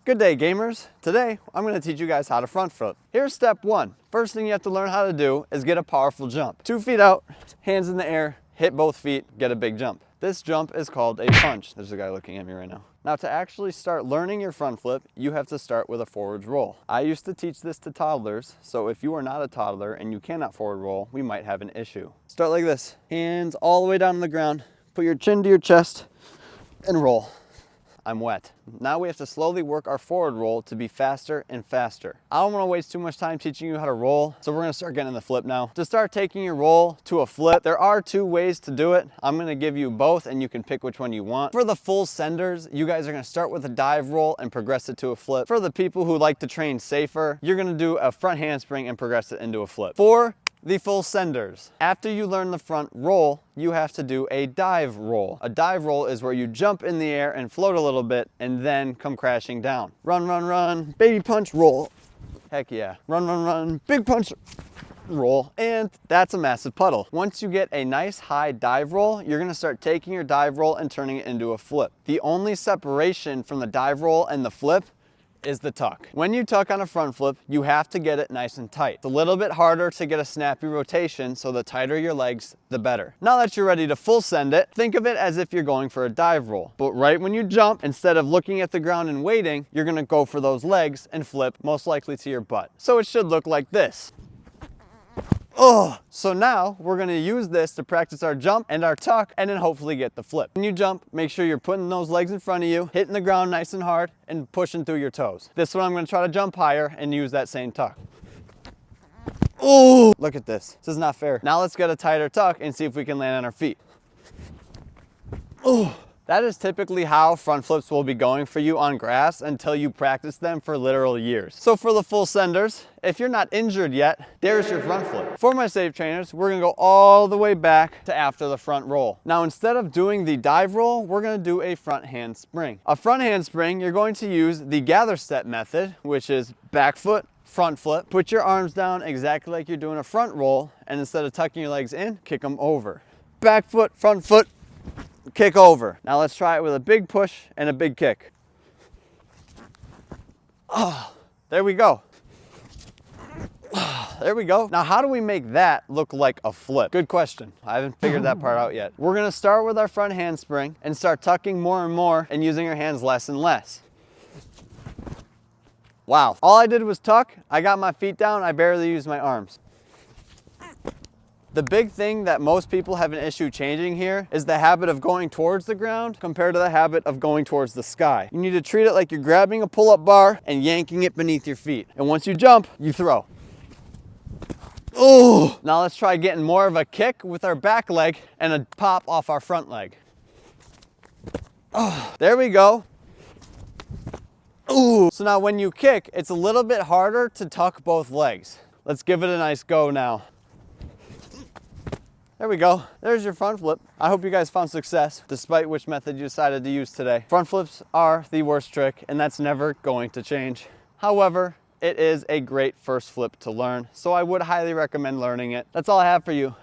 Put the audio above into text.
Good day, gamers. Today, I'm going to teach you guys how to front flip. Here's step one. First thing you have to learn how to do is get a powerful jump. 2 feet out, hands in the air, hit both feet, get a big jump. This jump is called a punch. There's a guy looking at me right now. Now, to actually start learning your front flip, you have to start with a forward roll. I used to teach this to toddlers, so if you are not a toddler and you cannot forward roll, we might have an issue. Start like this. Hands all the way down on the ground. Put your chin to your chest and roll. I'm wet. Now we have to slowly work our forward roll to be faster and faster. I don't want to waste too much time teaching you how to roll, so we're going to start getting in the flip now. To start taking your roll to a flip, there are 2 ways to do it. I'm going to give you both and you can pick which one you want. For the full senders, you guys are going to start with a dive roll and progress it to a flip. For the people who like to train safer, you're going to do a front handspring and progress it into a flip. For the full senders, after you learn the front roll, you have to do a dive roll. A dive roll is where you jump in the air and float a little bit and then come crashing down. Run, run, run, baby punch, roll. Heck yeah. Run, run, run, big punch, roll, and that's a massive puddle. Once you get a nice high dive roll, you're gonna start taking your dive roll and turning it into a flip. The only separation from the dive roll and the flip is the tuck. When you tuck on a front flip, you have to get it nice and tight. It's a little bit harder to get a snappy rotation, so the tighter your legs, the better. Now that you're ready to full send it, think of it as if you're going for a dive roll. But right when you jump, instead of looking at the ground and waiting, you're gonna go for those legs and flip, most likely to your butt. So it should look like this. Oh, so now we're gonna use this to practice our jump and our tuck and then hopefully get the flip. When you jump, make sure you're putting those legs in front of you, hitting the ground nice and hard and pushing through your toes. This one I'm gonna try to jump higher and use that same tuck. Oh, look at this. This is not fair. Now let's get a tighter tuck and see if we can land on our feet. Oh. That is typically how front flips will be going for you on grass until you practice them for literal years. So for the full senders, if you're not injured yet, there's your front flip. For my safe trainers, we're gonna go all the way back to after the front roll. Now, instead of doing the dive roll, we're gonna do a front handspring. A front handspring, you're going to use the gather step method, which is back foot, front flip. Put your arms down exactly like you're doing a front roll, and instead of tucking your legs in, kick them over. Back foot, front foot, kick over. Now let's try it with a big push and a big kick. Oh, there we go. There we go. Now, how do we make that look like a flip? Good question. I haven't figured that part out yet. We're gonna start with our front handspring and start tucking more and more and using our hands less and less. Wow, all I did was tuck. I got my feet down. I barely used my arms. The big thing that most people have an issue changing here is the habit of going towards the ground compared to the habit of going towards the sky. You need to treat it like you're grabbing a pull-up bar and yanking it beneath your feet. And once you jump, you throw. Oh! Now let's try getting more of a kick with our back leg and a pop off our front leg. Oh, there we go. Ooh. So now when you kick, it's a little bit harder to tuck both legs. Let's give it a nice go now. There we go. There's your front flip. I hope you guys found success, despite which method you decided to use today. Front flips are the worst trick, and that's never going to change. However, it is a great first flip to learn, so I would highly recommend learning it. That's all I have for you.